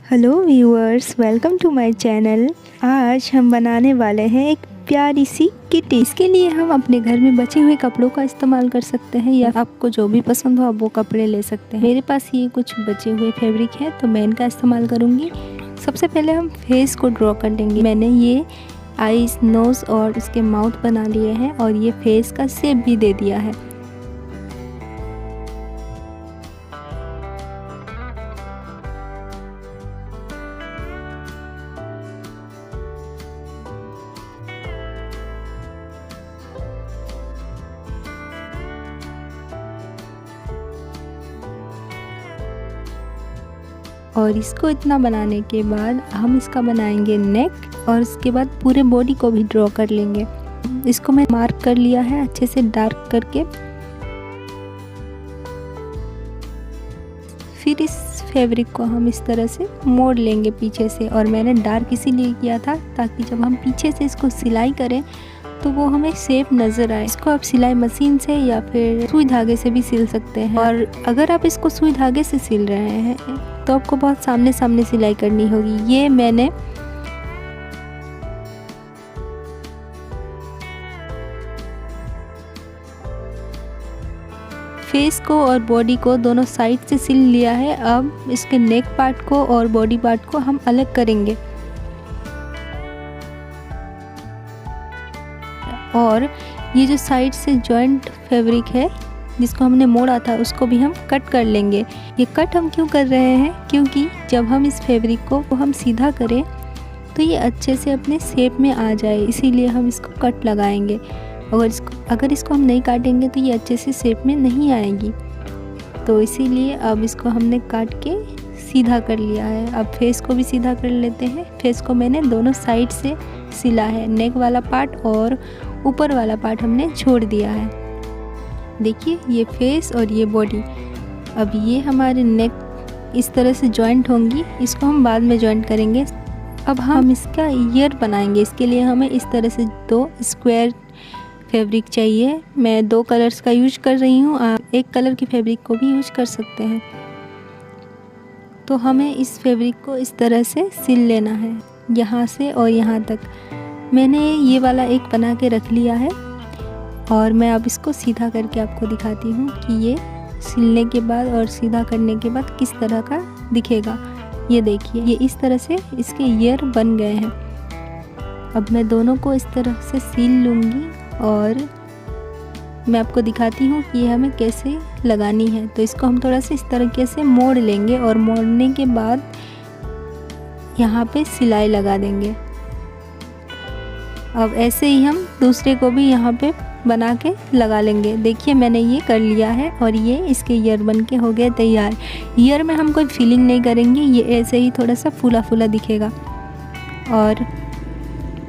Hello viewers, welcome to my channel. आज हम बनाने वाले हैं एक प्यारी सी किटी। इसके लिए हम अपने घर में बचे हुए कपड़ों का इस्तेमाल कर सकते हैं या आपको जो भी पसंद हो आप वो कपड़े ले सकते हैं। मेरे पास ये कुछ बचे हुए फैब्रिक है तो मैं इनका इस्तेमाल करूँगी। सबसे पहले हम फेस को ड्रॉ कर लेंगे। मैंने ये आईज, नोज़ और इसके माउथ बना लिए हैं और ये फेस का शेप भी दे दिया है। और इसको इतना बनाने के बाद हम इसका बनाएंगे नेक और उसके बाद पूरे बॉडी को भी ड्रॉ कर लेंगे। इसको मैं मार्क कर लिया है अच्छे से डार्क करके। फिर इस फैब्रिक को हम इस तरह से मोड़ लेंगे पीछे से, और मैंने डार्क इसीलिए किया था ताकि जब हम पीछे से इसको सिलाई करें तो वो हमें शेप नज़र आए। इसको आप सिलाई मशीन से या फिर सुई धागे से भी सिल सकते हैं। और अगर आप इसको सुई धागे से सिल रहे हैं तो आपको बहुत सामने सामने सिलाई करनी होगी। ये मैंने फेस को और बॉडी को दोनों साइड से सिल लिया है। अब इसके नेक पार्ट को और बॉडी पार्ट को हम अलग करेंगे और ये जो साइड से जॉइंट फैब्रिक है जिसको हमने मोड़ा था उसको भी हम कट कर लेंगे। ये कट हम क्यों कर रहे हैं, क्योंकि जब हम इस फैब्रिक को हम सीधा करें तो ये अच्छे से अपने शेप में आ जाए, इसीलिए हम इसको कट लगाएंगे। अगर इसको हम नहीं काटेंगे तो ये अच्छे से शेप में नहीं आएगी, तो इसीलिए अब इसको हमने काट के सीधा कर लिया है। अब फेस को भी सीधा कर लेते हैं। फेस को मैंने दोनों साइड से सिला है, नेक वाला पार्ट और ऊपर वाला पार्ट हमने छोड़ दिया है। देखिए ये फेस और ये बॉडी। अब ये हमारे नेक इस तरह से जॉइंट होंगी, इसको हम बाद में जॉइंट करेंगे। अब हम इसका ईयर बनाएंगे। इसके लिए हमें इस तरह से 2 स्क्वायर फैब्रिक चाहिए। मैं 2 कलर्स का यूज कर रही हूँ, आप एक कलर की फैब्रिक को भी यूज कर सकते हैं। तो हमें इस फैब्रिक को इस तरह से सिल लेना है, यहाँ से और यहाँ तक। मैंने ये वाला एक बना के रख लिया है और मैं अब इसको सीधा करके आपको दिखाती हूँ कि ये सिलने के बाद और सीधा करने के बाद किस तरह का दिखेगा। ये देखिए, ये इस तरह से इसके ईयर बन गए हैं। अब मैं दोनों को इस तरह से सील लूँगी और मैं आपको दिखाती हूँ कि ये हमें कैसे लगानी है। तो इसको हम थोड़ा सा इस तरीके से मोड़ लेंगे और मोड़ने के बाद यहाँ पे सिलाई लगा देंगे। अब ऐसे ही हम दूसरे को भी यहाँ पे बना के लगा लेंगे। देखिए मैंने ये कर लिया है और ये इसके ईयर बन के हो गए तैयार। ईयर में हम कोई फीलिंग नहीं करेंगे, ये ऐसे ही थोड़ा सा फूला फूला दिखेगा। और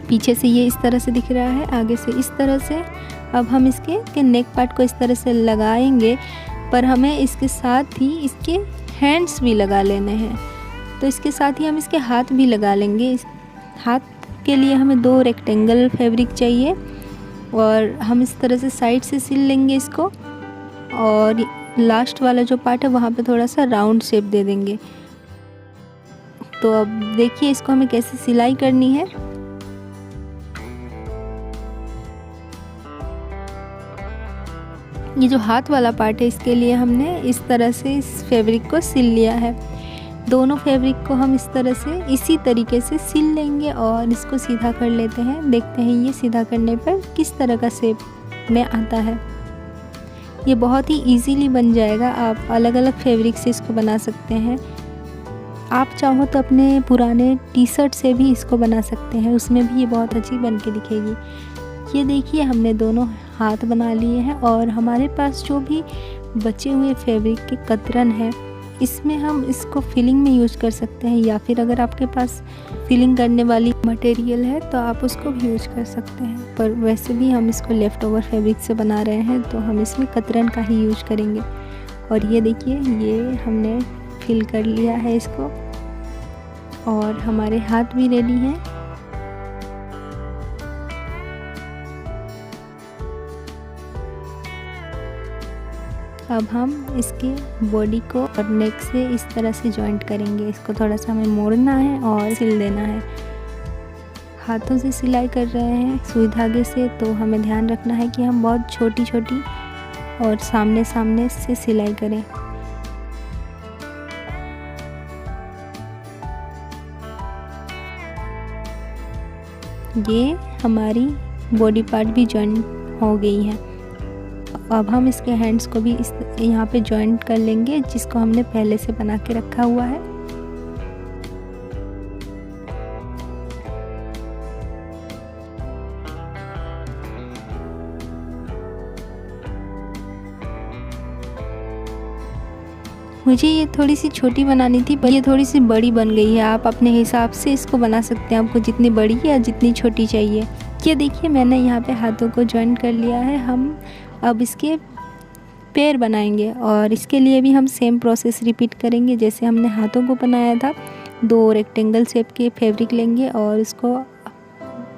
पीछे से ये इस तरह से दिख रहा है, आगे से इस तरह से। अब हम इसके नेक पार्ट को इस तरह से लगाएंगे, पर हमें इसके साथ ही इसके हैंड्स भी लगा लेने हैं। तो इसके साथ ही हम इसके हाथ भी लगा लेंगे। इस हाथ के लिए हमें 2 रेक्टेंगल फैब्रिक चाहिए और हम इस तरह से साइड से सिल लेंगे इसको, और लास्ट वाला जो पार्ट है वहाँ पे थोड़ा सा राउंड शेप दे देंगे। तो अब देखिए इसको हमें कैसे सिलाई करनी है। ये जो हाथ वाला पार्ट है इसके लिए हमने इस तरह से इस फैब्रिक को सिल लिया है। दोनों फैब्रिक को हम इस तरह से इसी तरीके से सिल लेंगे और इसको सीधा कर लेते हैं। देखते हैं ये सीधा करने पर किस तरह का शेप में आता है। ये बहुत ही इजीली बन जाएगा। आप अलग अलग फैब्रिक से इसको बना सकते हैं। आप चाहो तो अपने पुराने टी शर्ट से भी इसको बना सकते हैं, उसमें भी ये बहुत अच्छी बन के दिखेगी। ये देखिए हमने दोनों हाथ बना लिए हैं और हमारे पास जो भी बचे हुए फैब्रिक के कतरन है इसमें हम इसको फिलिंग में यूज कर सकते हैं, या फिर अगर आपके पास फिलिंग करने वाली मटेरियल है तो आप उसको भी यूज कर सकते हैं। पर वैसे भी हम इसको लेफ़्ट ओवर फैब्रिक से बना रहे हैं तो हम इसमें कतरन का ही यूज करेंगे। और ये देखिए ये हमने फिल कर लिया है इसको और हमारे हाथ भी रेडी हैं। अब हम इसके बॉडी को और नेक से इस तरह से जॉइंट करेंगे। इसको थोड़ा सा हमें मोड़ना है और सिल देना है। हाथों से सिलाई कर रहे हैं सुई धागे से, तो हमें ध्यान रखना है कि हम बहुत छोटी छोटी और सामने सामने से सिलाई करें। ये हमारी बॉडी पार्ट भी जॉइंट हो गई है। अब हम इसके हैंड्स को भी इस यहाँ पे जॉइंट कर लेंगे, जिसको हमने पहले से बना के रखा हुआ है। मुझे ये थोड़ी सी छोटी बनानी थी, पर ये थोड़ी सी बड़ी बन गई है। आप अपने हिसाब से इसको बना सकते हैं, आपको जितनी बड़ी या जितनी छोटी चाहिए। ये देखिए मैंने यहाँ पे हाथों को जॉइंट कर लिया है। हम अब इसके पैर बनाएंगे और इसके लिए भी हम सेम प्रोसेस रिपीट करेंगे जैसे हमने हाथों को बनाया था। 2 रेक्टेंगल शेप के फैब्रिक लेंगे और इसको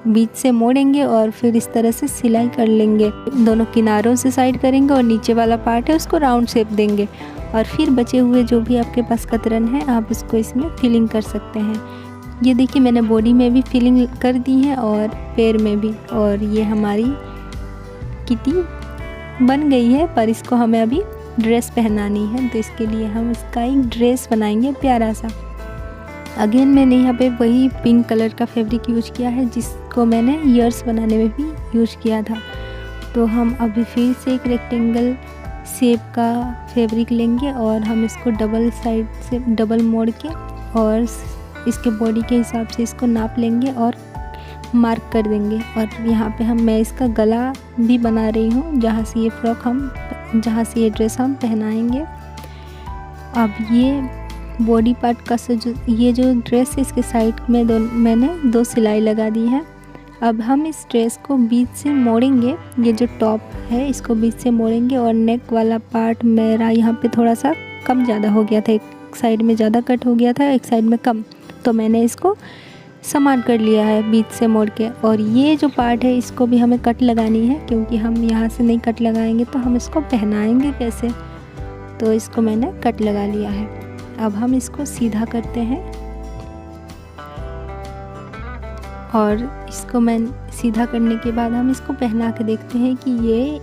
बीच से मोड़ेंगे और फिर इस तरह से सिलाई कर लेंगे। दोनों किनारों से साइड करेंगे और नीचे वाला पार्ट है उसको राउंड शेप देंगे। और फिर बचे हुए जो भी आपके पास कतरन है आप उसको इसमें फिलिंग कर सकते हैं। ये देखिए मैंने बॉडी में भी फिलिंग कर दी है और पैर में भी। और ये हमारी किटी बन गई है, पर इसको हमें अभी ड्रेस पहनानी है, तो इसके लिए हम इसका एक ड्रेस बनाएंगे प्यारा सा। अगेन मैंने यहाँ पे वही पिंक कलर का फैब्रिक यूज किया है जिसको मैंने ईयर्स बनाने में भी यूज किया था। तो हम अभी फिर से एक रेक्टेंगल शेप का फैब्रिक लेंगे और हम इसको डबल साइड से डबल मोड़ के और इसके बॉडी के हिसाब से इसको नाप लेंगे और मार्क कर देंगे। और यहाँ पे मैं इसका गला भी बना रही हूँ, जहाँ से ये ड्रेस हम पहनाएंगे। अब ये बॉडी पार्ट का ये जो ड्रेस है इसके साइड में मैंने 2 सिलाई लगा दी है। अब हम इस ड्रेस को बीच से मोड़ेंगे। ये जो टॉप है इसको बीच से मोड़ेंगे और नेक वाला पार्ट मेरा यहाँ पे थोड़ा सा कम ज़्यादा हो गया था, एक साइड में ज़्यादा कट हो गया था, एक साइड में कम, तो मैंने इसको समान कर लिया है बीच से मोड़ के। और ये जो पार्ट है इसको भी हमें कट लगानी है, क्योंकि हम यहाँ से नहीं कट लगाएंगे तो हम इसको पहनाएंगे कैसे, तो इसको मैंने कट लगा लिया है। अब हम इसको सीधा करते हैं और इसको मैं सीधा करने के बाद हम इसको पहना के देखते हैं कि ये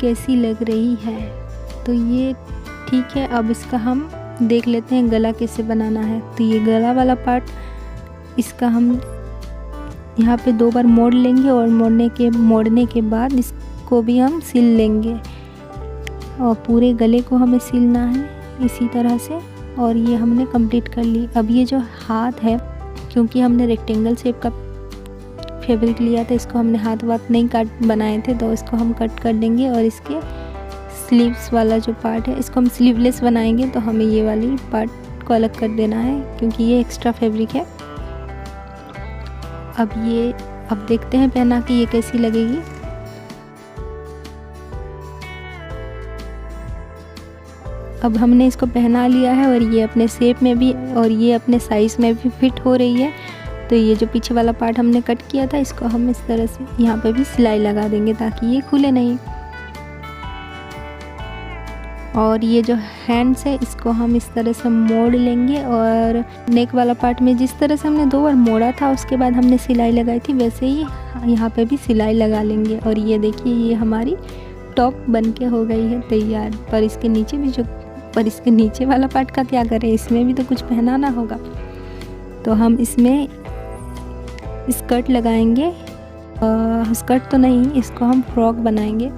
कैसी लग रही है। तो ये ठीक है। अब इसका हम देख लेते हैं गला कैसे बनाना है। तो ये गला वाला पार्ट इसका हम यहाँ पे 2 बार मोड़ लेंगे और मोड़ने के बाद इसको भी हम सिल लेंगे और पूरे गले को हमें सिलना है इसी तरह से। और ये हमने कंप्लीट कर ली। अब ये जो हाथ है, क्योंकि हमने रेक्टेंगल शेप का फैब्रिक लिया था, इसको हमने हाथ नहीं काट बनाए थे, तो इसको हम कट कर देंगे। और इसके स्लीव्स वाला जो पार्ट है इसको हम स्लीवलेस बनाएंगे, तो हमें ये वाली पार्ट को अलग कर देना है क्योंकि ये एक्स्ट्रा फैब्रिक है। अब देखते हैं पहना के ये कैसी लगेगी। अब हमने इसको पहना लिया है और ये अपने शेप में भी और ये अपने साइज़ में भी फिट हो रही है। तो ये जो पीछे वाला पार्ट हमने कट किया था इसको हम इस तरह से यहाँ पे भी सिलाई लगा देंगे ताकि ये खुले नहीं। और ये जो हैंड्स है इसको हम इस तरह से मोड़ लेंगे और नेक वाला पार्ट में जिस तरह से हमने 2 बार मोड़ा था उसके बाद हमने सिलाई लगाई थी वैसे ही यहाँ पे भी सिलाई लगा लेंगे। और ये देखिए ये हमारी टॉप बन के हो गई है तैयार। पर इसके नीचे वाला पार्ट का क्या करें, इसमें भी तो कुछ पहनाना होगा, तो हम इसमें स्कर्ट लगाएंगे। स्कर्ट तो नहीं, इसको हम फ्रॉक बनाएंगे।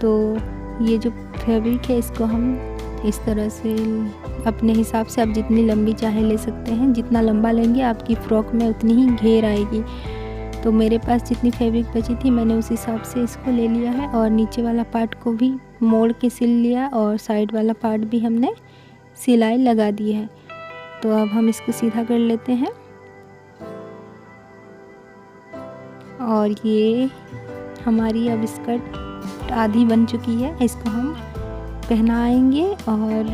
तो ये जो फैब्रिक है इसको हम इस तरह से अपने हिसाब से आप जितनी लंबी चाहे ले सकते हैं। जितना लंबा लेंगे आपकी फ़्रॉक में उतनी ही घेर आएगी। तो मेरे पास जितनी फैब्रिक बची थी मैंने उस हिसाब से इसको ले लिया है और नीचे वाला पार्ट को भी मोड़ के सिल लिया और साइड वाला पार्ट भी हमने सिलाई लगा दी है। तो अब हम इसको सीधा कर लेते हैं और ये हमारी अब स्कर्ट आधी बन चुकी है। इसको हम पहनाएंगे और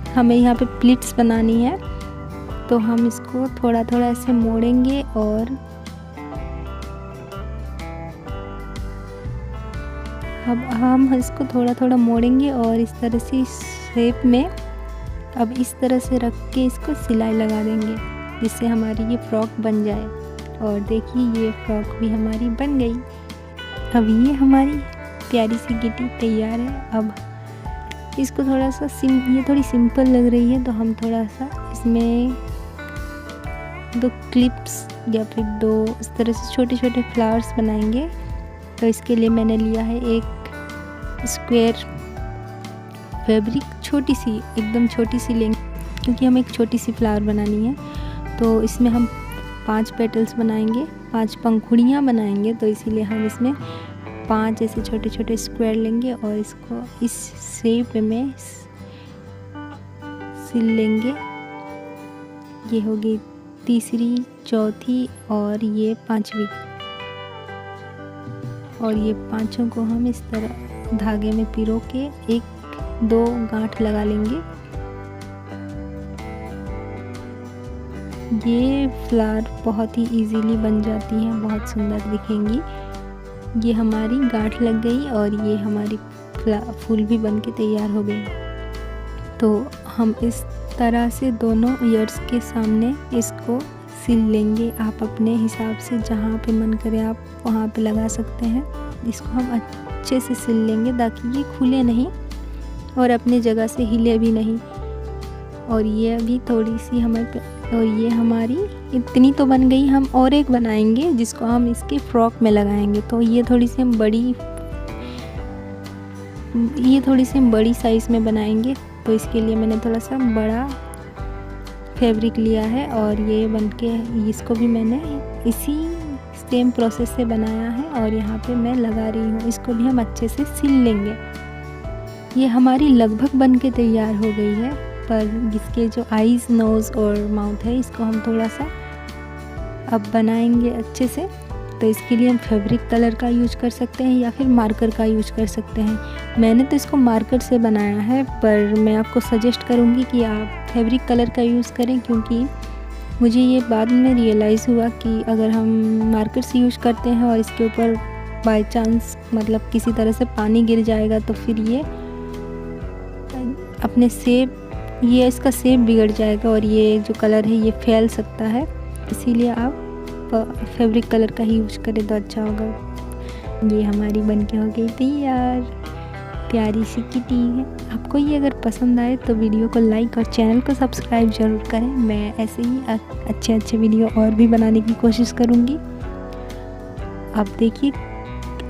हमें यहाँ पे प्लिट्स बनानी है, तो हम इसको थोड़ा थोड़ा ऐसे मोड़ेंगे और अब हम इसको थोड़ा थोड़ा मोड़ेंगे और इस तरह से शेप में अब इस तरह से रख के इसको सिलाई लगा देंगे, जिससे हमारी ये फ्रॉक बन जाए। और देखिए ये फ्रॉक भी हमारी बन गई। अब ये हमारी प्यारी सी गिट्टी तैयार है। अब इसको थोड़ा सा ये थोड़ी सिंपल लग रही है, तो हम थोड़ा सा इसमें 2 क्लिप्स या फिर 2 इस तरह से छोटे छोटे फ्लावर्स बनाएंगे। तो इसके लिए मैंने लिया है एक स्क्वायर फैब्रिक, छोटी सी, एकदम छोटी सी लेंगे क्योंकि हमें एक छोटी सी फ्लावर बनानी है। तो इसमें हम 5 पेटल्स बनाएंगे, 5 पंखुड़ियाँ बनाएंगे। तो इसीलिए हम इसमें 5 ऐसे छोटे छोटे स्क्वायर लेंगे और इसको इस शेप में सिल लेंगे। ये होगी तीसरी, चौथी और ये 5वीं। और ये 5 को हम इस तरह धागे में पिरो के 1-2 गांठ लगा लेंगे। ये फ्लावर बहुत ही इजीली बन जाती हैं, बहुत सुंदर दिखेंगी। ये हमारी गांठ लग गई और ये हमारी फूल भी बन के तैयार हो गई। तो हम इस तरह से दोनों ईयर्स के सामने इसको सिल लेंगे। आप अपने हिसाब से जहाँ पे मन करे आप वहाँ पे लगा सकते हैं। इसको हम अच्छे से सिल लेंगे ताकि ये खुले नहीं और अपने जगह से हिले भी नहीं। और ये अभी थोड़ी सी और ये हमारी इतनी तो बन गई। हम और एक बनाएंगे जिसको हम इसके फ्रॉक में लगाएंगे। तो ये थोड़ी सी हम बड़ी साइज़ में बनाएंगे। तो इसके लिए मैंने थोड़ा सा बड़ा फैब्रिक लिया है और ये बनके इसको भी मैंने इसी सेम प्रोसेस से बनाया है और यहाँ पे मैं लगा रही हूँ। इसको भी हम अच्छे से सिल लेंगे। ये हमारी लगभग बनके तैयार हो गई है, पर इसके जो आईज़, नोज़ और माउथ है इसको हम थोड़ा सा अब बनाएंगे अच्छे से। तो इसके लिए हम फैब्रिक कलर का यूज कर सकते हैं या फिर मार्कर का यूज कर सकते हैं। मैंने तो इसको मार्कर से बनाया है, पर मैं आपको सजेस्ट करूँगी कि आप फैब्रिक कलर का यूज़ करें, क्योंकि मुझे ये बाद में रियलाइज़ हुआ कि अगर हम मार्कर से यूज करते हैं और इसके ऊपर बाय चांस मतलब किसी तरह से पानी गिर जाएगा तो फिर ये अपने ये इसका शेप बिगड़ जाएगा और ये जो कलर है ये फैल सकता है। इसीलिए आप फैब्रिक कलर का ही यूज करें तो अच्छा होगा। ये हमारी बनके हो गई तैयार, प्यारी सी किटी है। आपको ये अगर पसंद आए तो वीडियो को लाइक और चैनल को सब्सक्राइब ज़रूर करें। मैं ऐसे ही अच्छे अच्छे वीडियो और भी बनाने की कोशिश करूँगी। आप देखिए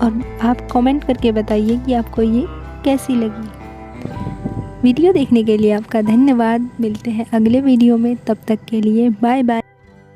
और आप कमेंट करके बताइए कि आपको ये कैसी लगी। वीडियो देखने के लिए आपका धन्यवाद। मिलते हैं अगले वीडियो में, तब तक के लिए बाय बाय।